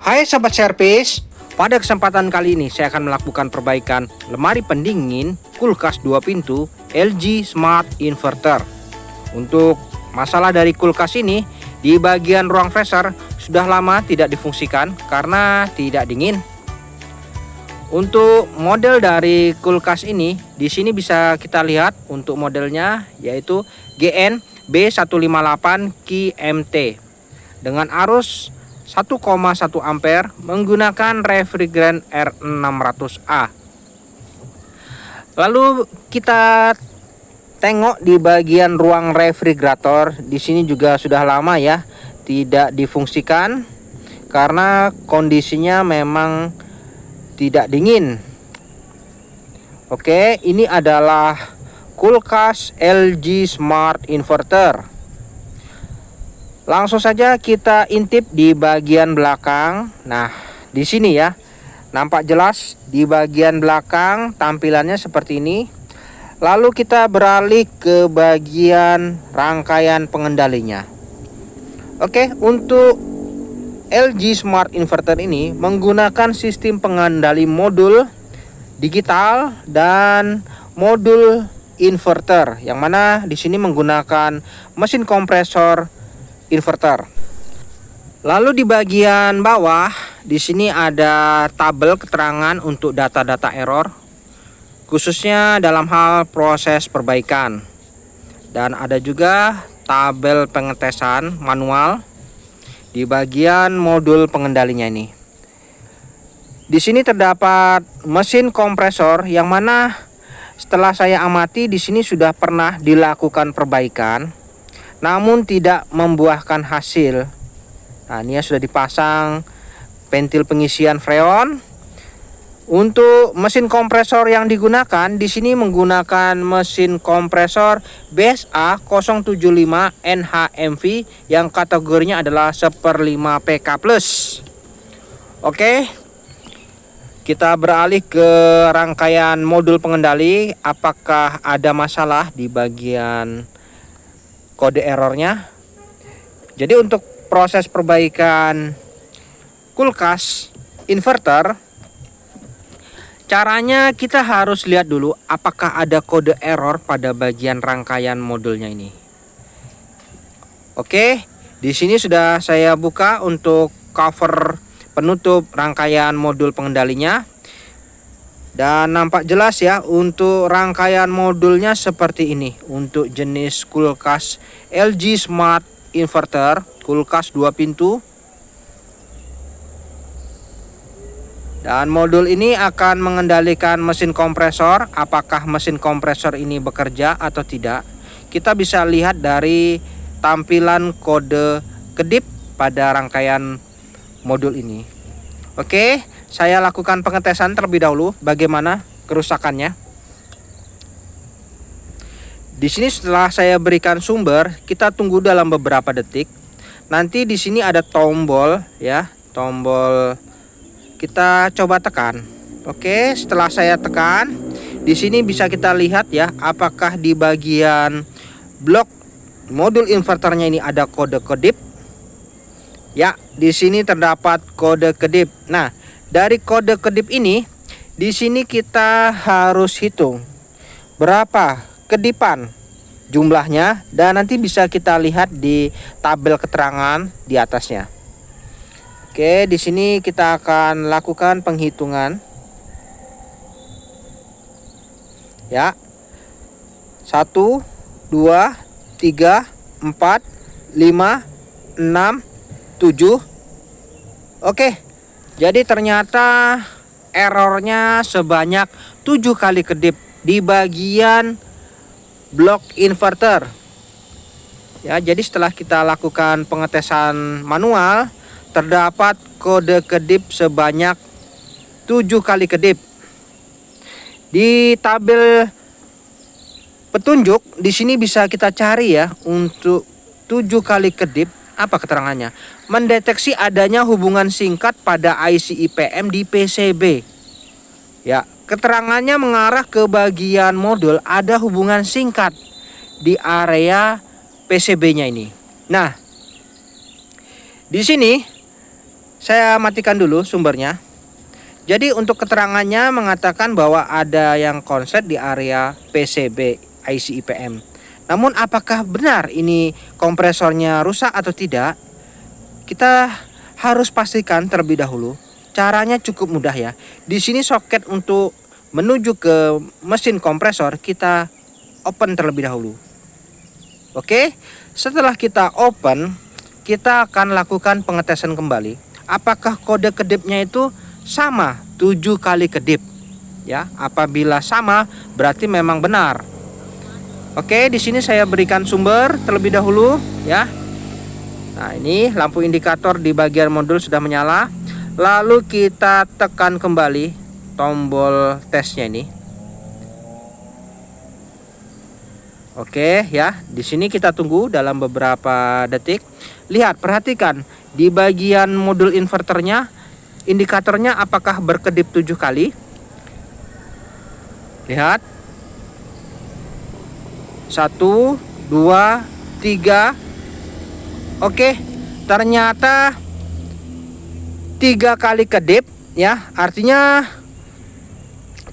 Hai sahabat servis, pada kesempatan kali ini saya akan melakukan perbaikan lemari pendingin kulkas 2 pintu LG Smart Inverter. Untuk masalah dari kulkas ini, di bagian ruang freezer sudah lama tidak difungsikan karena tidak dingin. Untuk model dari kulkas ini, di sini bisa kita lihat untuk modelnya yaitu GN B158 QMT dengan arus 1,1 ampere menggunakan refrigeran R600A. Lalu kita tengok di bagian ruang refrigerator, di sini juga sudah lama ya tidak difungsikan karena kondisinya memang tidak dingin. Oke, ini adalah kulkas LG Smart Inverter. Langsung saja kita intip di bagian belakang. Nah, di sini ya, nampak jelas di bagian belakang tampilannya seperti ini. Lalu kita beralih ke bagian rangkaian pengendalinya. Oke, untuk LG Smart Inverter ini menggunakan sistem pengendali modul digital dan modul inverter, yang mana di sini menggunakan mesin kompresor inverter. Lalu di bagian bawah di sini ada tabel keterangan untuk data-data error, khususnya dalam hal proses perbaikan. Dan ada juga tabel pengetesan manual di bagian modul pengendalinya ini. Di sini terdapat mesin kompresor yang mana setelah saya amati di sini sudah pernah dilakukan perbaikan, namun tidak membuahkan hasil. Nah, ini ya sudah dipasang ventil pengisian freon. Untuk mesin kompresor yang digunakan di sini menggunakan mesin kompresor BSA 075 NHMV yang kategorinya adalah 1/5 PK+. Oke. Kita beralih ke rangkaian modul pengendali. Apakah ada masalah di bagian kode errornya? Jadi untuk proses perbaikan kulkas inverter, caranya kita harus lihat dulu apakah ada kode error pada bagian rangkaian modulnya ini. Oke, di sini sudah saya buka untuk cover penutup rangkaian modul pengendalinya. Dan nampak jelas ya untuk rangkaian modulnya seperti ini. Untuk jenis kulkas LG Smart Inverter, kulkas 2 pintu. Dan modul ini akan mengendalikan mesin kompresor. Apakah mesin kompresor ini bekerja atau tidak, kita bisa lihat dari tampilan kode kedip pada rangkaian modul ini. Oke, saya lakukan pengetesan terlebih dahulu bagaimana kerusakannya. Di sini setelah saya berikan sumber, kita tunggu dalam beberapa detik. Nanti di sini ada tombol ya, tombol kita coba tekan. Oke, setelah saya tekan, di sini bisa kita lihat ya, apakah di bagian blok modul inverternya ini ada kode kedip. Ya, di sini terdapat kode kedip. Nah, dari kode kedip ini, di sini kita harus hitung berapa kedipan jumlahnya, dan nanti bisa kita lihat di tabel keterangan di atasnya. Oke, di sini kita akan lakukan penghitungan. Ya. 1 2 3 4 5 6 7. Oke. Jadi ternyata errornya sebanyak 7 kali kedip di bagian blok inverter. Ya, jadi setelah kita lakukan pengetesan manual, terdapat kode kedip sebanyak 7 kali kedip. Di tabel petunjuk di sini bisa kita cari ya untuk 7 kali kedip. Apa keterangannya? Mendeteksi adanya hubungan singkat pada IC IPM di PCB. Ya, keterangannya mengarah ke bagian modul ada hubungan singkat di area PCB-nya ini. Nah, di sini Saya matikan dulu sumbernya. Jadi untuk keterangannya mengatakan bahwa ada yang konslet di area PCB IC IPM. Namun apakah benar ini kompresornya rusak atau tidak? Kita harus pastikan terlebih dahulu. Caranya cukup mudah ya. Di sini soket untuk menuju ke mesin kompresor kita open terlebih dahulu. Oke, setelah kita open, kita akan lakukan pengetesan kembali. Apakah kode kedipnya itu sama 7 kali kedip ya? Apabila sama berarti memang benar. Oke, di sini saya berikan sumber terlebih dahulu ya. Nah, ini lampu indikator di bagian modul sudah menyala. Lalu kita tekan kembali tombol tesnya ini. Oke ya, di sini kita tunggu dalam beberapa detik. Lihat, perhatikan di bagian modul inverternya, indikatornya apakah berkedip 7 kali? Lihat. 1, 2, 3. Oke, ternyata 3 kali kedip ya. Artinya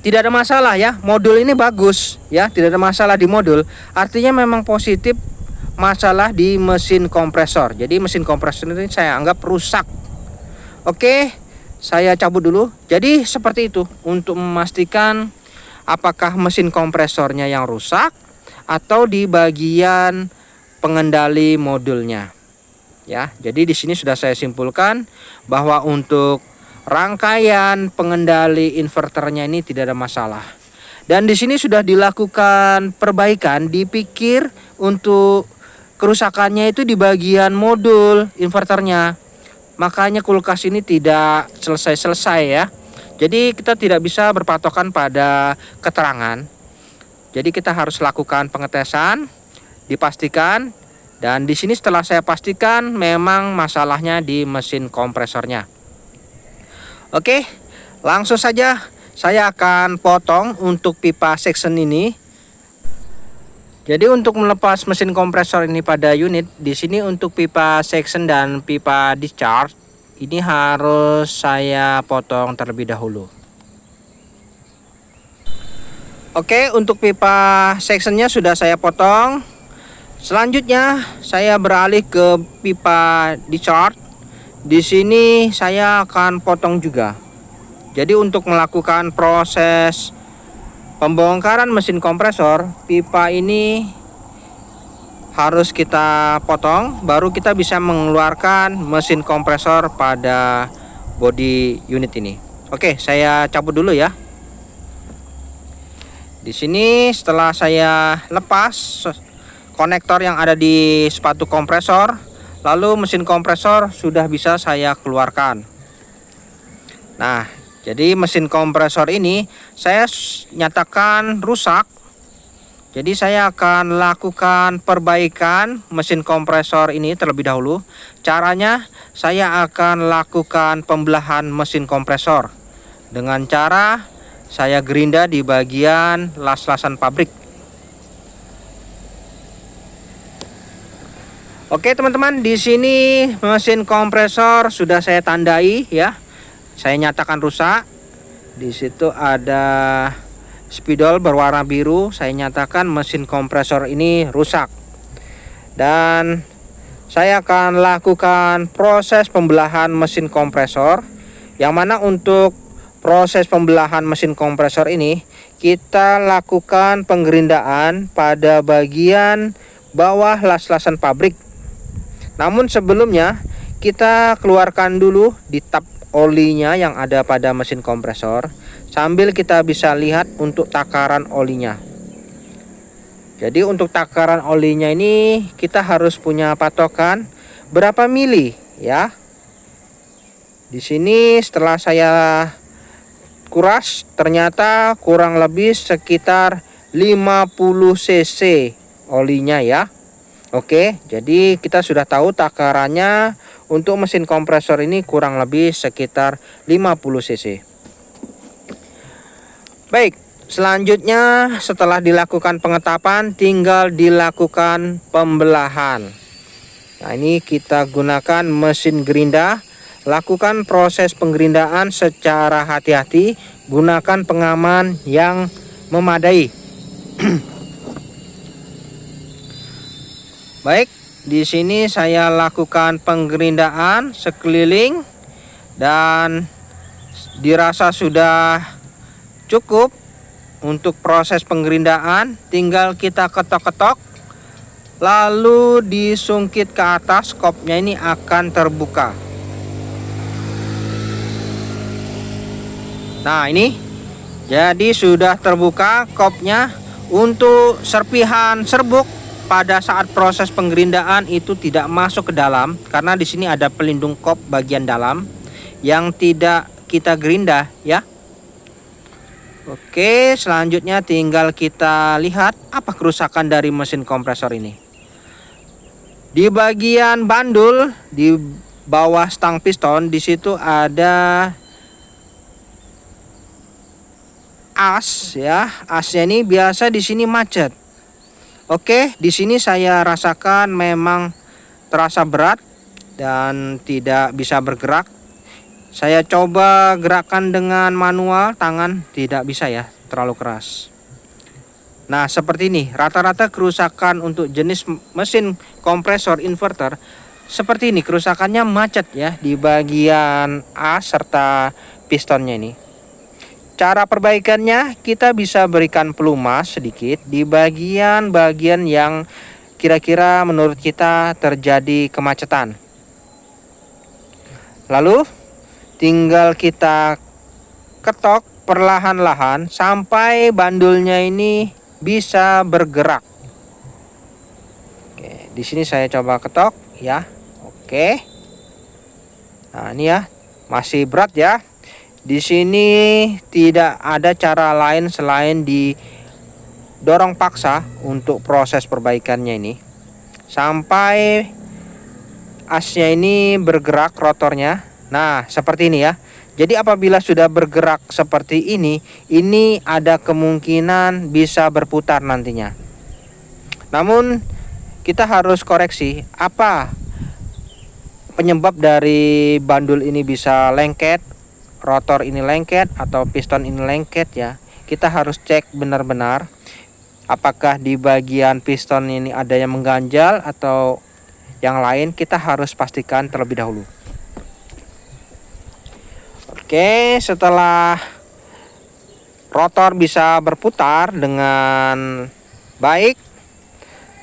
tidak ada masalah ya. Modul ini bagus ya, tidak ada masalah di modul. Artinya memang positif masalah di mesin kompresor. Jadi mesin kompresor ini saya anggap rusak. Oke, saya cabut dulu. Jadi seperti itu untuk memastikan apakah mesin kompresornya yang rusak atau di bagian pengendali modulnya. Ya, jadi di sini sudah saya simpulkan bahwa untuk rangkaian pengendali inverternya ini tidak ada masalah. Dan di sini sudah dilakukan perbaikan, dipikir untuk kerusakannya itu di bagian modul inverternya. Makanya kulkas ini tidak selesai-selesai ya. Jadi kita tidak bisa berpatokan pada keterangan. Jadi kita harus lakukan pengetesan, dipastikan. Dan di sini setelah saya pastikan memang masalahnya di mesin kompresornya. Oke, langsung saja saya akan potong untuk pipa section ini. Jadi untuk melepas mesin kompresor ini pada unit, di sini untuk pipa section dan pipa discharge ini harus saya potong terlebih dahulu. Oke, untuk pipa sectionnya sudah saya potong. Selanjutnya saya beralih ke pipa discharge. Di sini saya akan potong juga. Jadi untuk melakukan proses pembongkaran mesin kompresor, pipa ini harus kita potong, baru kita bisa mengeluarkan mesin kompresor pada bodi unit ini. Oke, saya cabut dulu ya. Di sini setelah saya lepas konektor yang ada di sepatu kompresor, lalu mesin kompresor sudah bisa saya keluarkan. Nah, jadi mesin kompresor ini saya nyatakan rusak. Jadi saya akan lakukan perbaikan mesin kompresor ini terlebih dahulu. Caranya saya akan lakukan pembelahan mesin kompresor dengan cara saya gerinda di bagian las-lasan pabrik. Oke teman-teman, di sini mesin kompresor sudah saya tandai ya. Saya nyatakan rusak. Di situ ada spidol berwarna biru. Saya nyatakan mesin kompresor ini rusak. Dan saya akan lakukan proses pembelahan mesin kompresor. Yang mana untuk proses pembelahan mesin kompresor ini kita lakukan penggerindaan pada bagian bawah las-lasan pabrik. Namun sebelumnya kita keluarkan dulu di tab olinya yang ada pada mesin kompresor, sambil kita bisa lihat untuk takaran olinya. Jadi untuk takaran olinya ini kita harus punya patokan berapa mili ya. Di sini setelah saya kuras ternyata kurang lebih sekitar 50 cc olinya ya. Oke, jadi kita sudah tahu takarannya untuk mesin kompresor ini kurang lebih sekitar 50 cc. Baik, selanjutnya setelah dilakukan pengetapan tinggal dilakukan pembelahan. Nah, ini kita gunakan mesin gerinda. lakukan proses penggerindaan secara hati-hati, gunakan pengaman yang memadai. Baik, di sini saya lakukan penggerindaan sekeliling dan dirasa sudah cukup untuk proses penggerindaan. Tinggal kita ketok-ketok, lalu disungkit ke atas, kopnya ini akan terbuka. Nah, ini jadi sudah terbuka kopnya. Untuk serpihan serbuk pada saat proses penggerindaan itu tidak masuk ke dalam, karena di sini ada pelindung kop bagian dalam yang tidak kita gerinda ya. Oke, selanjutnya tinggal kita lihat apa kerusakan dari mesin kompresor ini. Di bagian bandul di bawah stang piston, di situ ada as ya. Asnya ini biasa di sini macet. Oke, di sini saya rasakan memang terasa berat dan tidak bisa bergerak. Saya coba gerakan dengan manual, tangan tidak bisa ya, terlalu keras. Nah, seperti ini rata-rata kerusakan untuk jenis mesin kompresor inverter seperti ini. Kerusakannya macet ya di bagian as serta pistonnya ini. Cara perbaikannya, kita bisa berikan pelumas sedikit di bagian-bagian yang kira-kira menurut kita terjadi kemacetan. Lalu tinggal kita ketok perlahan-lahan sampai bandulnya ini bisa bergerak. Oke, di sini saya coba ketok ya. Oke. Nah, ini ya, masih berat ya. Di sini tidak ada cara lain selain didorong paksa untuk proses perbaikannya ini sampai asnya ini bergerak, rotornya. Nah, seperti ini ya. Jadi apabila sudah bergerak seperti ini ada kemungkinan bisa berputar nantinya. Namun kita harus koreksi apa penyebab dari bandul ini bisa lengket, rotor ini lengket atau piston ini lengket ya. Kita harus cek benar-benar apakah di bagian piston ini ada yang mengganjal atau yang lain. Kita harus pastikan terlebih dahulu. Oke, setelah rotor bisa berputar dengan baik,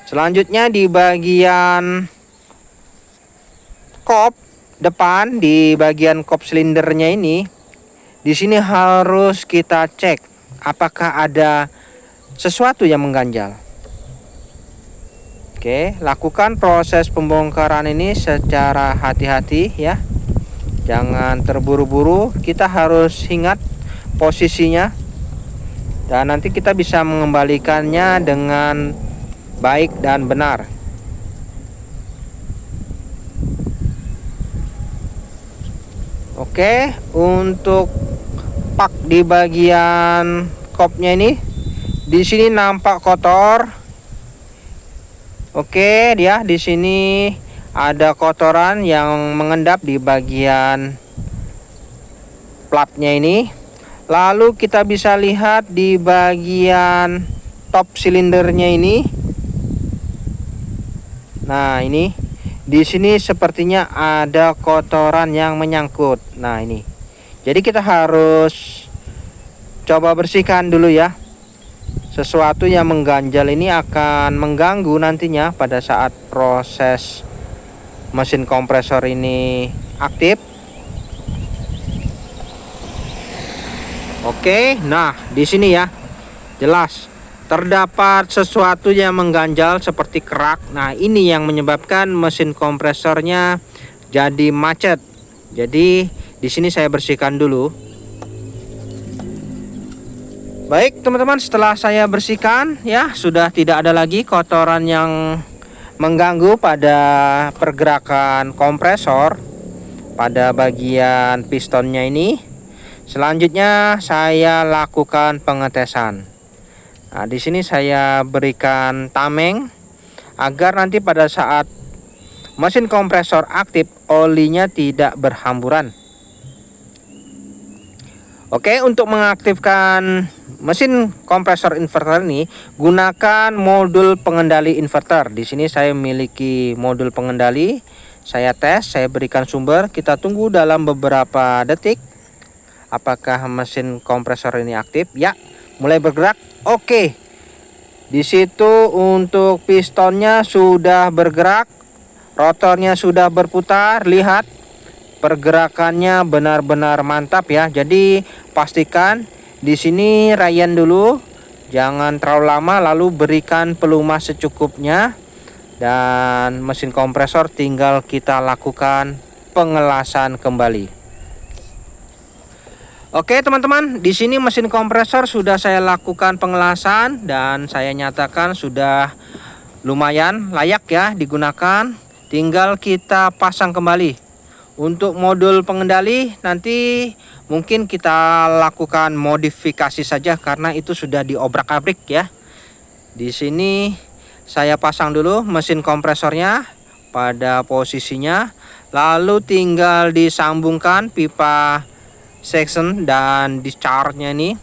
selanjutnya di bagian kop depan, di bagian kop silindernya ini, di sini harus kita cek apakah ada sesuatu yang mengganjal. Oke, lakukan proses pembongkaran ini secara hati-hati ya. Jangan terburu-buru, kita harus ingat posisinya dan nanti kita bisa mengembalikannya dengan baik dan benar. Oke, untuk pak di bagian kopnya ini, di sini nampak kotor. Oke, dia di sini ada kotoran yang mengendap di bagian platnya ini. Lalu kita bisa lihat di bagian top silindernya ini. Nah, ini di sini sepertinya ada kotoran yang menyangkut. Nah, ini. Jadi kita harus coba bersihkan dulu ya. Sesuatu yang mengganjal ini akan mengganggu nantinya pada saat proses mesin kompresor ini aktif. Oke, nah di sini ya jelas terdapat sesuatu yang mengganjal seperti kerak. Nah, ini yang menyebabkan mesin kompresornya jadi macet. Jadi di sini saya bersihkan dulu. Baik teman-teman, setelah saya bersihkan ya, sudah tidak ada lagi kotoran yang mengganggu pada pergerakan kompresor pada bagian pistonnya ini. Selanjutnya saya lakukan pengetesan. Nah, di sini saya berikan tameng agar nanti pada saat mesin kompresor aktif, olinya tidak berhamburan. Oke, untuk mengaktifkan mesin kompresor inverter ini, gunakan modul pengendali inverter. Di sini saya memiliki modul pengendali. Saya tes, saya berikan sumber. Kita tunggu dalam beberapa detik. Apakah mesin kompresor ini aktif? Ya, mulai bergerak. Oke. Di situ untuk pistonnya sudah bergerak, rotornya sudah berputar. Lihat, pergerakannya benar-benar mantap ya. Jadi pastikan di sini rayyan dulu, jangan terlalu lama, lalu berikan pelumas secukupnya, dan mesin kompresor tinggal kita lakukan pengelasan kembali. Oke teman-teman, di sini mesin kompresor sudah saya lakukan pengelasan dan saya nyatakan sudah lumayan layak ya digunakan. Tinggal kita pasang kembali. Untuk modul pengendali nanti mungkin kita lakukan modifikasi saja karena itu sudah diobrak-abrik ya. Di sini saya pasang dulu mesin kompresornya pada posisinya, lalu tinggal disambungkan pipa section dan discharge-nya ini.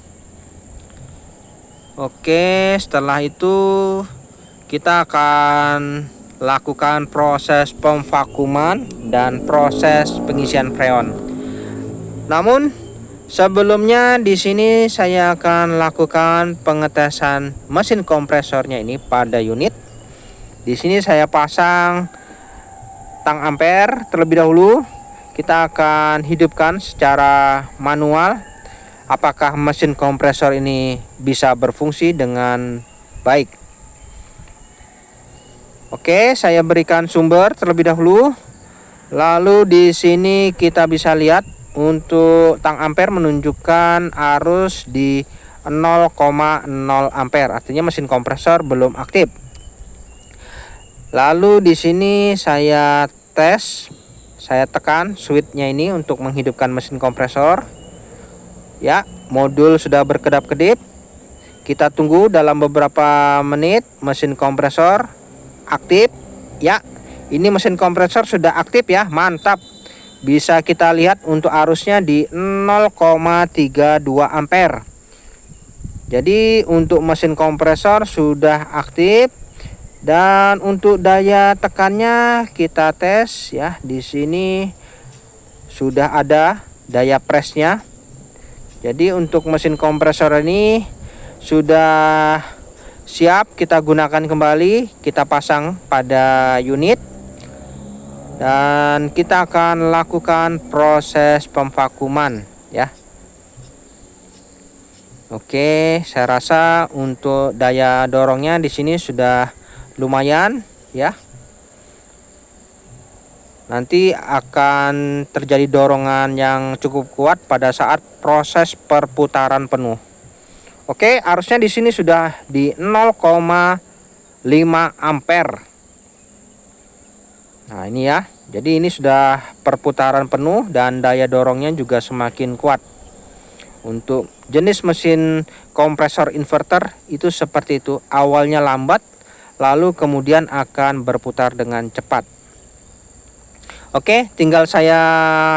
Oke, setelah itu kita akan lakukan proses pemvakuman dan proses pengisian freon. Namun sebelumnya di sini saya akan lakukan pengetesan mesin kompresornya ini pada unit. Di sini saya pasang tang ampere terlebih dahulu. Kita akan hidupkan secara manual apakah mesin kompresor ini bisa berfungsi dengan baik. Oke, saya berikan sumber terlebih dahulu. Lalu di sini kita bisa lihat untuk tang ampere menunjukkan arus di 0,0 ampere, artinya mesin kompresor belum aktif. Lalu di sini saya tes, saya tekan switch-nya ini untuk menghidupkan mesin kompresor. Ya, modul sudah berkedap-kedip. Kita tunggu dalam beberapa menit mesin kompresor aktif ya. Ini mesin kompresor sudah aktif ya, mantap. Bisa kita lihat untuk arusnya di 0,32 ampere. Jadi untuk mesin kompresor sudah aktif. Dan untuk daya tekannya kita tes ya. Di sini sudah ada daya presnya. Jadi untuk mesin kompresor ini sudah siap kita gunakan kembali. Kita pasang pada unit dan kita akan lakukan proses pemvakuman ya. Oke, saya rasa untuk daya dorongnya di sini sudah lumayan ya. Nanti akan terjadi dorongan yang cukup kuat pada saat proses perputaran penuh. Oke, arusnya di sini sudah di 0,5 ampere. Nah, ini ya. Jadi ini sudah perputaran penuh dan daya dorongnya juga semakin kuat. Untuk jenis mesin kompresor inverter itu seperti itu. Awalnya lambat, lalu kemudian akan berputar dengan cepat. Oke, tinggal saya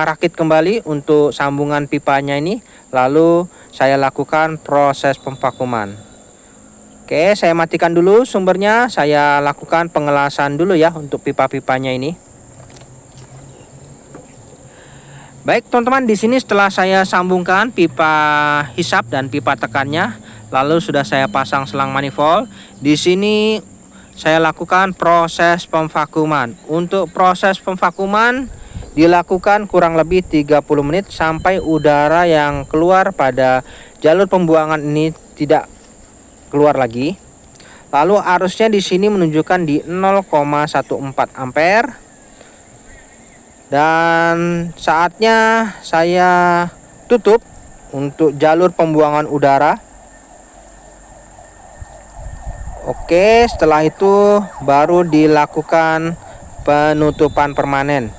rakit kembali untuk sambungan pipanya ini. Lalu saya lakukan proses pemvakuman. Oke, saya matikan dulu sumbernya. Saya lakukan pengelasan dulu ya untuk pipa-pipanya ini. Baik teman-teman, di sini setelah saya sambungkan pipa hisap dan pipa tekannya, lalu sudah saya pasang selang manifold. Di sini saya lakukan proses pemvakuman. Untuk proses pemvakuman dilakukan kurang lebih 30 menit sampai udara yang keluar pada jalur pembuangan ini tidak keluar lagi. Lalu arusnya di sini menunjukkan di 0,14 ampere. Dan saatnya saya tutup untuk jalur pembuangan udara. Oke, setelah itu baru dilakukan penutupan permanen.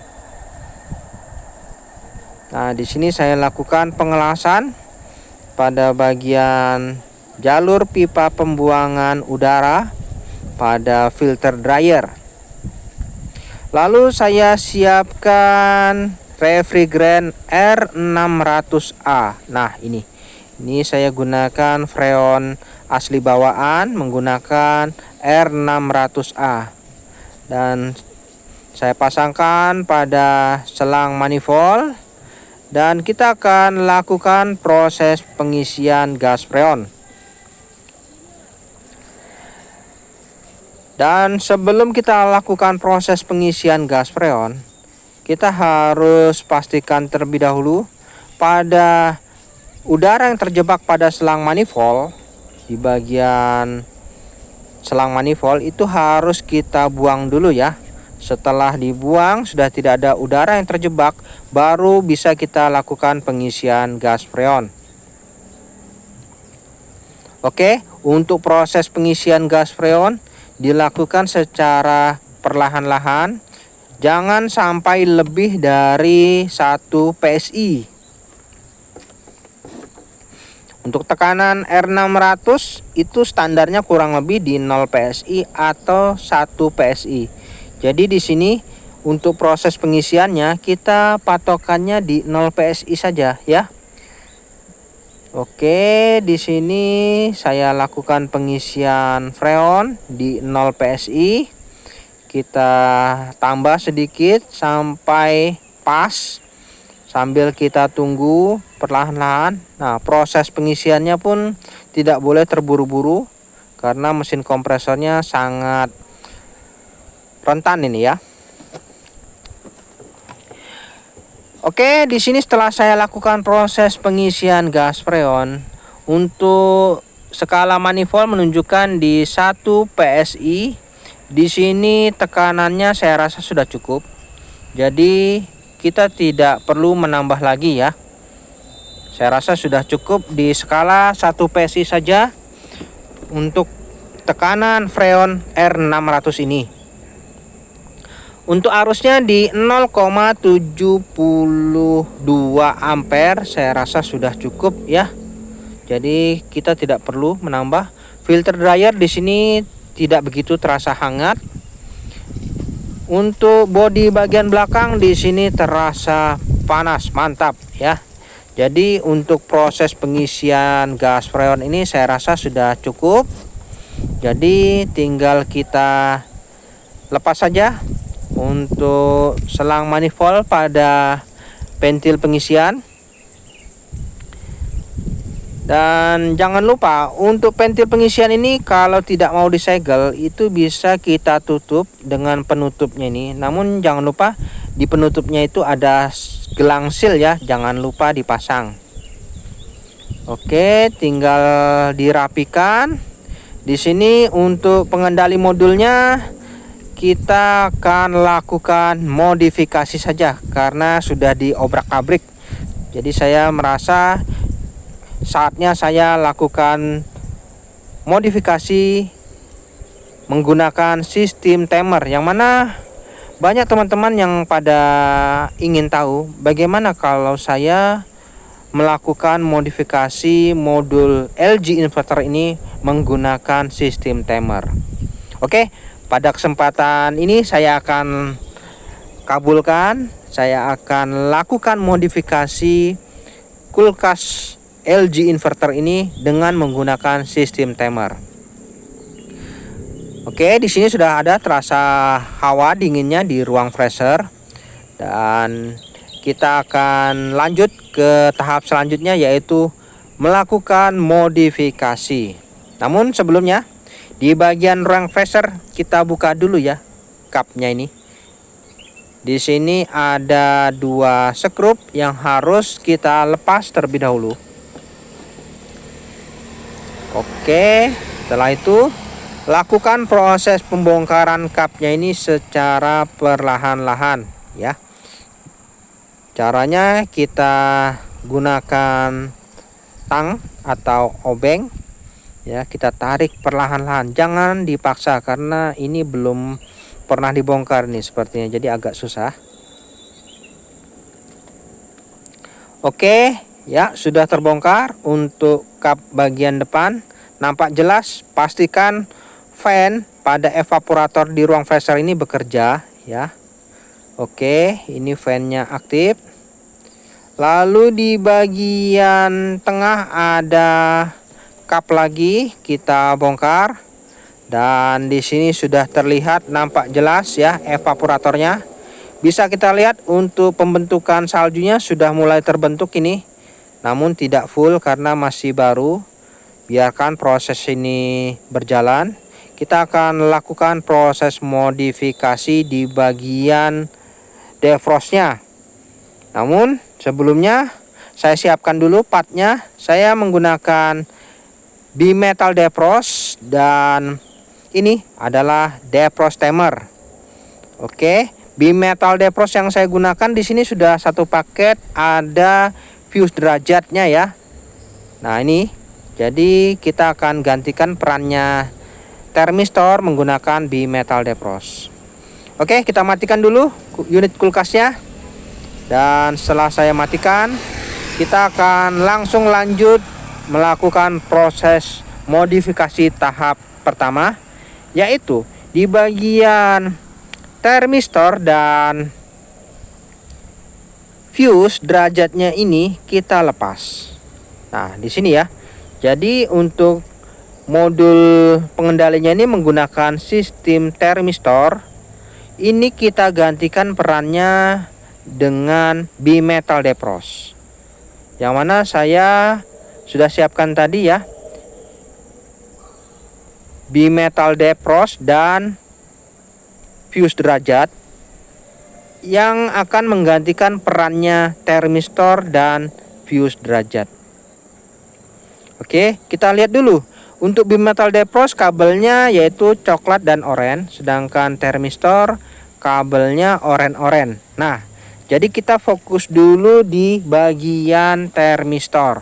Nah, di sini saya lakukan pengelasan pada bagian jalur pipa pembuangan udara pada filter dryer. Lalu saya siapkan refrigerant R600A. Nah, ini saya gunakan freon asli bawaan menggunakan R600A. Dan saya pasangkan pada selang manifold dan kita akan lakukan proses pengisian gas freon. Dan sebelum kita lakukan proses pengisian gas freon, kita harus pastikan terlebih dahulu pada udara yang terjebak pada selang manifold. Di bagian selang manifold itu harus kita buang dulu ya. Setelah dibuang sudah tidak ada udara yang terjebak, baru bisa kita lakukan pengisian gas freon. Oke, untuk proses pengisian gas freon dilakukan secara perlahan-lahan, jangan sampai lebih dari 1 PSI. Untuk tekanan R600 itu standarnya kurang lebih di 0 PSI atau 1 PSI. Jadi di sini untuk proses pengisiannya kita patokannya di 0 PSI saja ya. Oke, di sini saya lakukan pengisian freon di 0 PSI. Kita tambah sedikit sampai pas sambil kita tunggu perlahan-lahan. Nah, proses pengisiannya pun tidak boleh terburu-buru karena mesin kompresornya sangat rentan ini ya. Oke, di sini setelah saya lakukan proses pengisian gas freon, untuk skala manifold menunjukkan di 1 PSI. Di sini tekanannya saya rasa sudah cukup. Jadi kita tidak perlu menambah lagi ya. Saya rasa sudah cukup di skala 1 PSI saja untuk tekanan freon R600 ini. Untuk arusnya di 0,72 ampere saya rasa sudah cukup ya. Jadi kita tidak perlu menambah. Filter dryer di sini tidak begitu terasa hangat. Untuk bodi bagian belakang di sini terasa panas, mantap ya. Jadi untuk proses pengisian gas freon ini saya rasa sudah cukup. Jadi tinggal kita lepas saja untuk selang manifold pada pentil pengisian. Dan jangan lupa untuk pentil pengisian ini kalau tidak mau disegel itu bisa kita tutup dengan penutupnya ini. Namun jangan lupa di penutupnya itu ada gelang seal ya, jangan lupa dipasang. Oke, tinggal dirapikan. Di sini untuk pengendali modulnya kita akan lakukan modifikasi saja karena sudah diobrak-abrik. Jadi saya merasa saatnya saya lakukan modifikasi menggunakan sistem timer, yang mana banyak teman-teman yang pada ingin tahu bagaimana kalau saya melakukan modifikasi modul LG inverter ini menggunakan sistem timer. Oke, pada kesempatan ini saya akan kabulkan, saya akan lakukan modifikasi kulkas LG inverter ini dengan menggunakan sistem timer. Oke, di sini sudah ada terasa hawa dinginnya di ruang freezer dan kita akan lanjut ke tahap selanjutnya yaitu melakukan modifikasi. Namun sebelumnya di bagian ruang freezer kita buka dulu ya cupnya ini. Di sini ada 2 skrup yang harus kita lepas terlebih dahulu. Oke, setelah itu lakukan proses pembongkaran cupnya ini secara perlahan-lahan ya. Caranya kita gunakan tang atau obeng ya, kita tarik perlahan-lahan, jangan dipaksa karena ini belum pernah dibongkar nih sepertinya, jadi agak susah. Oke ya, sudah terbongkar. Untuk kap bagian depan nampak jelas. Pastikan fan pada evaporator di ruang freezer ini bekerja ya. Oke, ini fan-nya aktif. Lalu di bagian tengah ada kap lagi, kita bongkar. Dan di sini sudah terlihat nampak jelas ya evaporatornya. Bisa kita lihat untuk pembentukan saljunya sudah mulai terbentuk ini. Namun tidak full karena masih baru. Biarkan proses ini berjalan. Kita akan lakukan proses modifikasi di bagian defrostnya. Namun sebelumnya saya siapkan dulu partnya. Saya menggunakan bimetal defrost dan ini adalah defrost timer. Oke, bimetal defrost yang saya gunakan di sini sudah satu paket, ada fuse derajatnya ya. Nah ini, jadi kita akan gantikan perannya termistor menggunakan bimetal defrost. Oke, kita matikan dulu unit kulkasnya. Dan setelah saya matikan, kita akan langsung lanjut melakukan proses modifikasi tahap pertama, yaitu di bagian termistor dan fuse derajatnya ini kita lepas. Nah, di sini ya. Jadi untuk modul pengendalinya ini menggunakan sistem termistor. Ini kita gantikan perannya dengan bimetal defrost, yang mana saya sudah siapkan tadi ya, bimetal defrost dan fuse derajat yang akan menggantikan perannya termistor dan fuse derajat. Oke, kita lihat dulu. Untuk bimetal defrost kabelnya yaitu coklat dan oranye, sedangkan termistor kabelnya oranye. Nah, jadi kita fokus dulu di bagian termistor.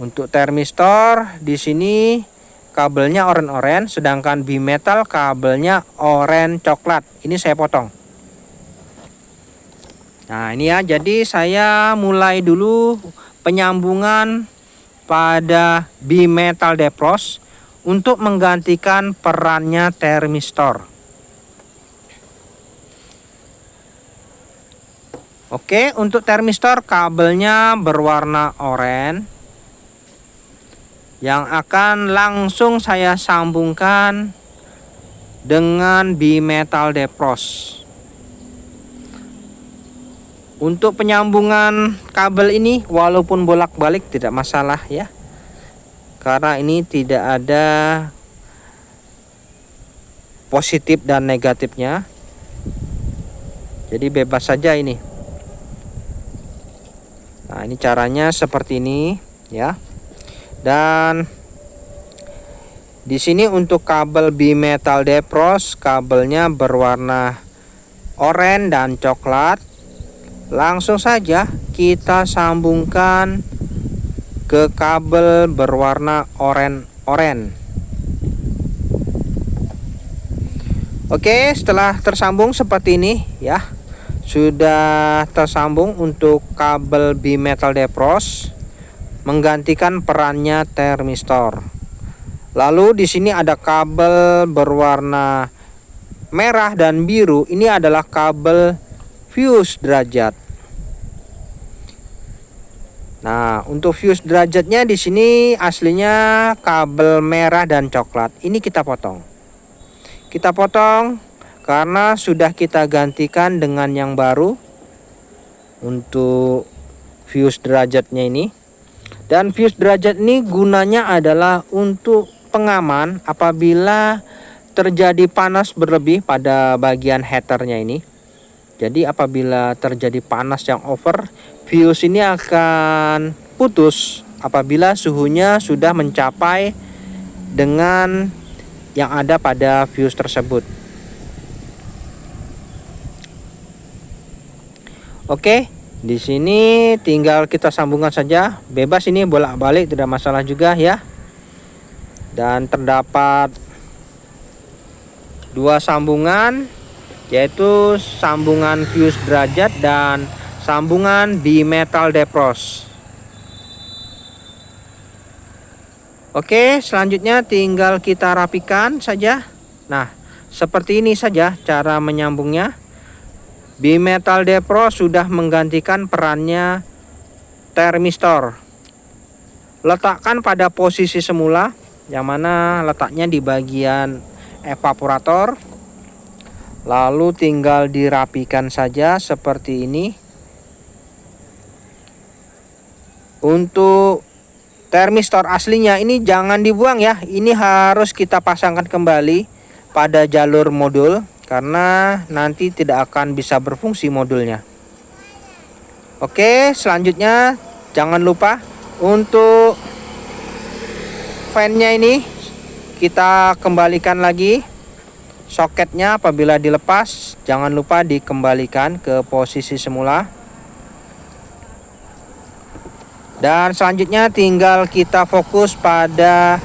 Untuk termistor di sini kabelnya oranye, sedangkan bimetal kabelnya oranye coklat. Ini saya potong. Nah, ini ya. Jadi saya mulai dulu penyambungan pada bimetal defrost untuk menggantikan perannya termistor. Oke, untuk termistor kabelnya berwarna oranye yang akan langsung saya sambungkan dengan bimetal defrost. Untuk penyambungan kabel ini walaupun bolak-balik tidak masalah ya, karena ini tidak ada positif dan negatifnya, jadi bebas saja ini. Nah, ini caranya seperti ini ya. Dan di sini untuk kabel bimetal defrost kabelnya berwarna oranye dan coklat. Langsung saja kita sambungkan ke kabel berwarna oranye. Oke, setelah tersambung seperti ini ya. Sudah tersambung untuk kabel bimetal defrost menggantikan perannya termistor. Lalu di sini ada kabel berwarna merah dan biru. Ini adalah kabel fuse derajat. Nah, untuk fuse derajatnya di sini aslinya kabel merah dan coklat. Ini kita potong. Kita potong karena sudah kita gantikan dengan yang baru untuk fuse derajatnya ini. Dan fuse derajat ini gunanya adalah untuk pengaman apabila terjadi panas berlebih pada bagian heaternya ini. Jadi apabila terjadi panas yang over, fuse ini akan putus apabila suhunya sudah mencapai dengan yang ada pada fuse tersebut. Oke, di sini tinggal kita sambungkan saja, bebas ini bolak-balik tidak masalah juga ya. Dan terdapat dua sambungan, yaitu sambungan fuse derajat dan sambungan bimetal defrost. Oke, selanjutnya tinggal kita rapikan saja. Nah, seperti ini saja cara menyambungnya. Bimetal Depro sudah menggantikan perannya termistor. Letakkan pada posisi semula, yang mana letaknya di bagian evaporator. Lalu tinggal dirapikan saja seperti ini. Untuk termistor aslinya ini jangan dibuang ya. Ini harus kita pasangkan kembali pada jalur modul, karena nanti tidak akan bisa berfungsi modulnya. Oke, selanjutnya jangan lupa untuk fan-nya ini kita kembalikan lagi soketnya. Apabila dilepas, jangan lupa dikembalikan ke posisi semula. Dan selanjutnya tinggal kita fokus pada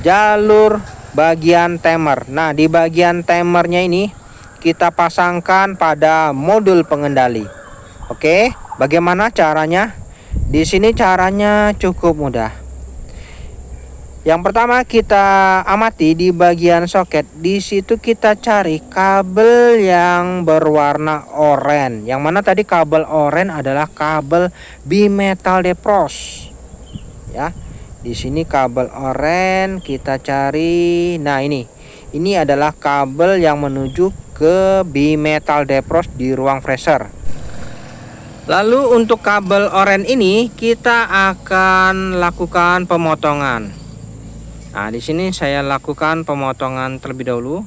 jalur bagian timer. Nah, di bagian timernya ini kita pasangkan pada modul pengendali. Oke, bagaimana caranya? Di sini caranya cukup mudah. Yang pertama kita amati di bagian soket. Di situ kita cari kabel yang berwarna oranye. Yang mana tadi kabel oranye adalah kabel bimetal Depros. Ya. Di sini kabel oranye kita cari. Nah, ini adalah kabel yang menuju ke bimetal Depros di ruang freezer. Lalu untuk kabel oranye ini kita akan lakukan pemotongan. Nah, di sini saya lakukan pemotongan terlebih dahulu.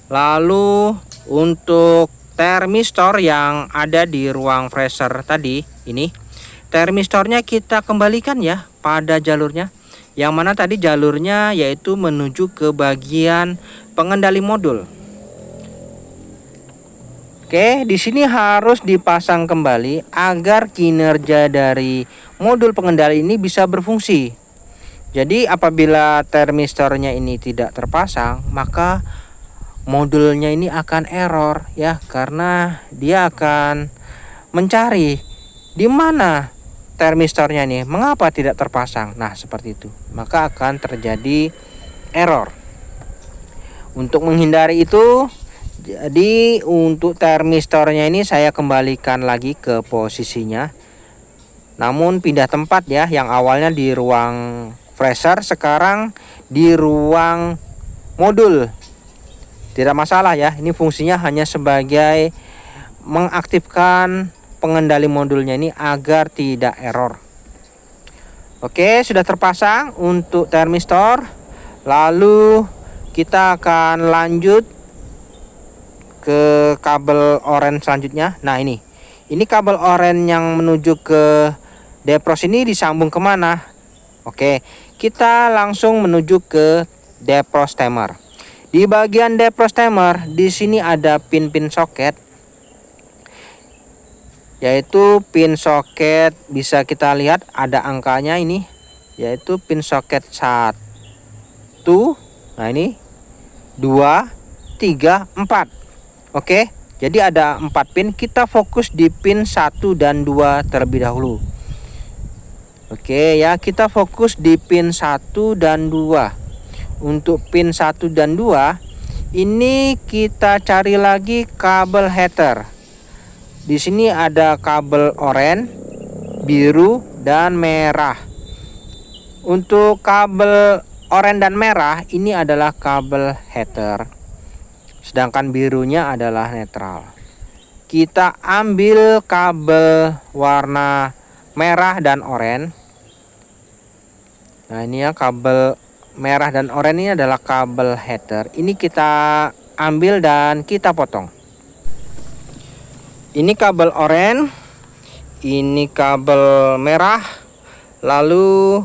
Lalu untuk termistor yang ada di ruang freezer tadi, ini termistornya kita kembalikan ya pada jalurnya. Yang mana tadi jalurnya yaitu menuju ke bagian pengendali modul. Oke, di sini harus dipasang kembali agar kinerja dari modul pengendali ini bisa berfungsi. Jadi apabila termistornya ini tidak terpasang, maka modulnya ini akan error ya, karena dia akan mencari di mana termistornya nih, mengapa tidak terpasang. Nah, seperti itu. Maka akan terjadi error. Untuk menghindari itu, jadi untuk termistornya ini saya kembalikan lagi ke posisinya. Namun pindah tempat ya, yang awalnya di ruang freezer sekarang di ruang modul. Tidak masalah ya, ini fungsinya hanya sebagai mengaktifkan pengendali modulnya ini agar tidak error. Oke, sudah terpasang untuk termistor. Lalu kita akan lanjut ke kabel oranye selanjutnya. Nah, ini kabel oranye yang menuju ke Depros ini disambung kemana? Oke, kita langsung menuju ke Depros timer. Di bagian Depros timer, di sini ada pin-pin soket, yaitu pin soket bisa kita lihat ada angkanya ini, yaitu pin soket 1. Nah, ini 2, 3, 4. Oke, jadi ada 4 pin. Kita fokus di pin 1 dan 2 terlebih dahulu. Oke ya, kita fokus di pin 1 dan 2. Untuk pin 1 dan 2 ini kita cari lagi kabel heater. Di sini ada kabel oranye, biru, dan merah. Untuk kabel oranye dan merah ini adalah kabel heater, sedangkan birunya adalah netral. Kita ambil kabel warna merah dan oranye. Nah, ini ya kabel merah dan oranye ini adalah kabel heater. Ini kita ambil dan kita potong. Ini kabel oranye, ini kabel merah, lalu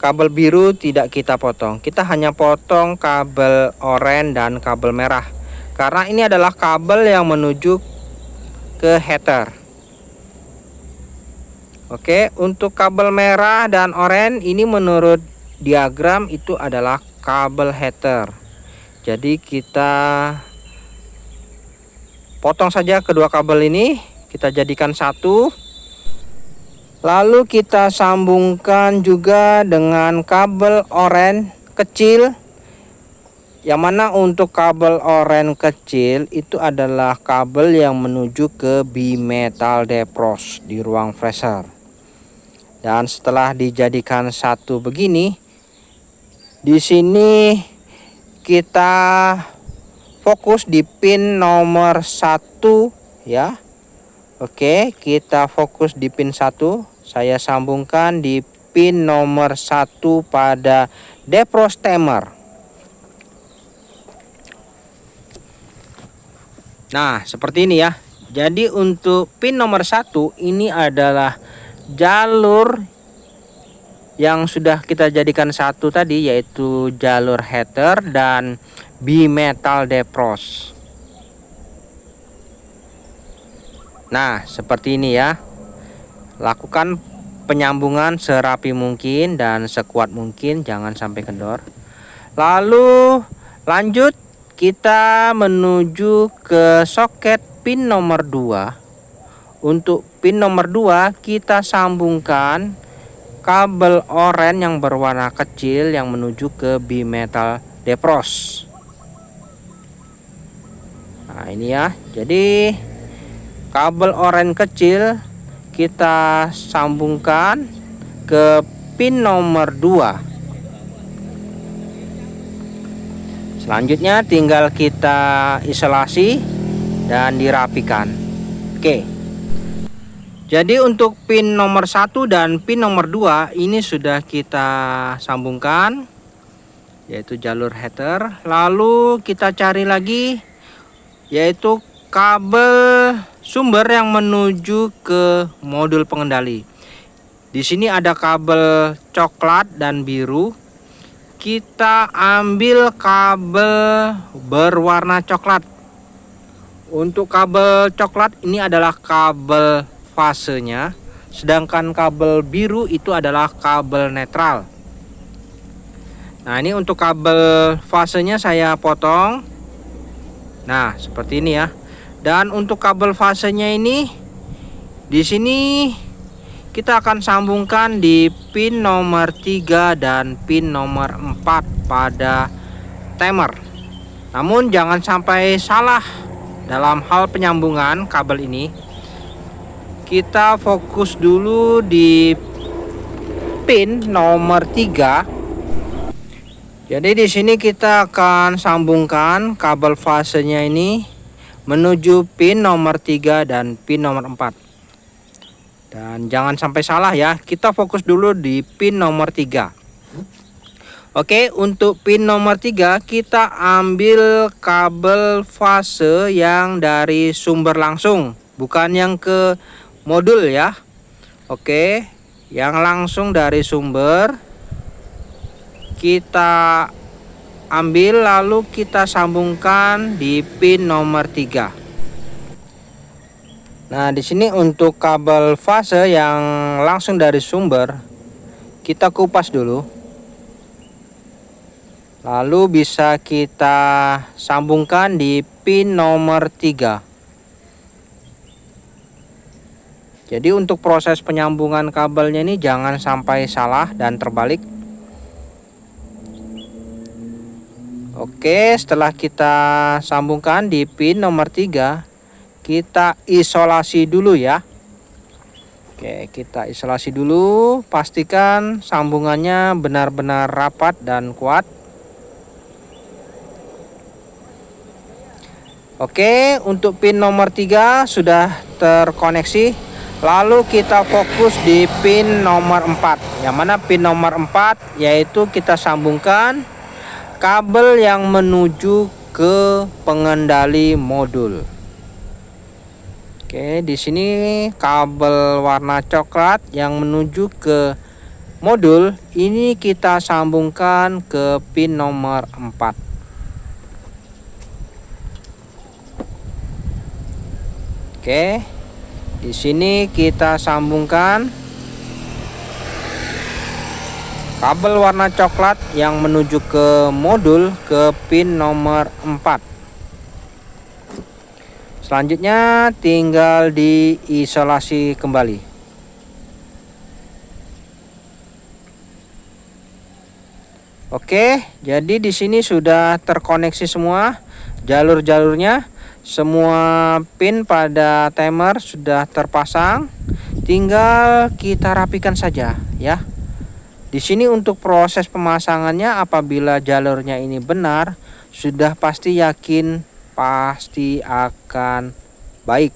kabel biru tidak kita potong. Kita hanya potong kabel oranye dan kabel merah, karena ini adalah kabel yang menuju ke heater. Oke, untuk kabel merah dan oranye ini menurut diagram itu adalah kabel heater. Jadi kita potong saja kedua kabel ini, kita jadikan satu. Lalu kita sambungkan juga dengan kabel oranye kecil Yang mana untuk kabel oranye kecil itu adalah kabel yang menuju ke bimetal defrost di ruang freezer. Dan setelah dijadikan satu begini, di sini kita fokus di pin nomor 1 ya. Oke, kita fokus di pin 1. Saya sambungkan di pin nomor 1 pada defrost timer. Nah, seperti ini ya. Jadi untuk pin nomor 1 ini adalah jalur yang sudah kita jadikan satu tadi, yaitu jalur heater dan bimetal defrost. Nah, seperti ini ya. Lakukan penyambungan serapi mungkin dan sekuat mungkin, jangan sampai kendor. Lalu lanjut kita menuju ke soket pin nomor 2. Untuk pin nomor 2 kita sambungkan kabel oranye yang berwarna kecil yang menuju ke bimetal defrost. Nah, ini ya. Jadi kabel oranye kecil kita sambungkan ke pin nomor 2. Selanjutnya tinggal kita isolasi dan dirapikan. Oke. Jadi untuk pin nomor 1 dan pin nomor 2 ini sudah kita sambungkan, yaitu jalur heater. Lalu kita cari lagi yaitu kabel sumber yang menuju ke modul pengendali. Di sini ada kabel coklat dan biru. Kita ambil kabel berwarna coklat. Untuk kabel coklat ini adalah kabel fasenya, sedangkan kabel biru itu adalah kabel netral. Nah, ini untuk kabel fasenya saya potong. Nah, seperti ini ya. Dan untuk kabel fasenya ini di sini kita akan sambungkan di pin nomor 3 dan pin nomor 4 pada timer. Namun jangan sampai salah dalam hal penyambungan kabel ini. Kita fokus dulu di pin nomor 3. Jadi di sini kita akan sambungkan kabel fasenya ini menuju pin nomor 3 dan pin nomor 4. Dan jangan sampai salah ya. Kita fokus dulu di pin nomor 3. Oke, untuk pin nomor 3 kita ambil kabel fase yang dari sumber langsung, bukan yang ke modul ya. Oke, yang langsung dari sumber kita ambil, lalu kita sambungkan di pin nomor 3. Nah, di sini untuk kabel fase yang langsung dari sumber kita kupas dulu. Lalu bisa kita sambungkan di pin nomor 3. Jadi untuk proses penyambungan kabelnya ini jangan sampai salah dan terbalik. Oke, setelah kita sambungkan di pin nomor 3, kita isolasi dulu ya. Oke, kita isolasi dulu, pastikan sambungannya benar-benar rapat dan kuat. Oke, untuk pin nomor 3 sudah terkoneksi. Lalu kita fokus di pin nomor 4. Yang mana pin nomor 4 yaitu kita sambungkan kabel yang menuju ke pengendali modul. Oke, di sini kabel warna coklat yang menuju ke modul ini kita sambungkan ke pin nomor 4. Oke, di sini kita sambungkan kabel warna coklat yang menuju ke modul ke pin nomor 4. Selanjutnya tinggal diisolasi kembali. Oke, jadi di sini sudah terkoneksi semua jalur-jalurnya. Semua pin pada timer sudah terpasang. Tinggal kita rapikan saja ya. Di sini untuk proses pemasangannya, apabila jalurnya ini benar, sudah pasti yakin pasti akan baik.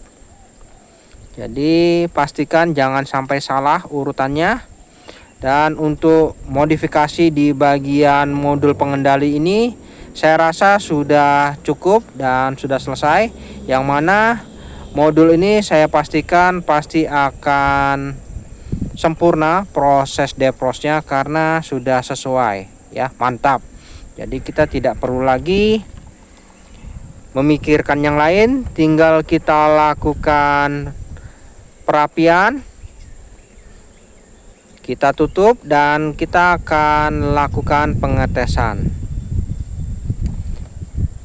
Jadi pastikan jangan sampai salah urutannya. Dan untuk modifikasi di bagian modul pengendali ini, saya rasa sudah cukup dan sudah selesai. Yang mana modul ini saya pastikan pasti akan sempurna proses defrostnya karena sudah sesuai ya, mantap. Jadi kita tidak perlu lagi memikirkan yang lain, tinggal kita lakukan perapian. Kita tutup dan kita akan lakukan pengetesan.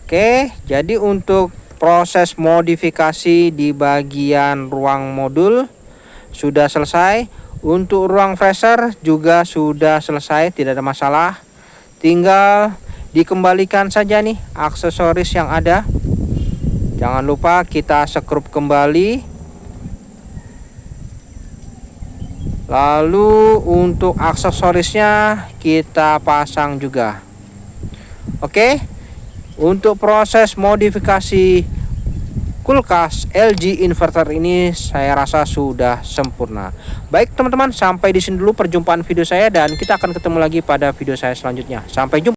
Oke, jadi untuk proses modifikasi di bagian ruang modul sudah selesai. Untuk ruang freezer juga sudah selesai, tidak ada masalah. Tinggal dikembalikan saja nih aksesoris yang ada. Jangan lupa kita sekrup kembali. Lalu untuk aksesorisnya kita pasang juga. Oke, untuk proses modifikasi kulkas LG inverter ini saya rasa sudah sempurna. Baik teman-teman, sampai di sini dulu perjumpaan video saya dan kita akan ketemu lagi pada video saya selanjutnya. Sampai jumpa.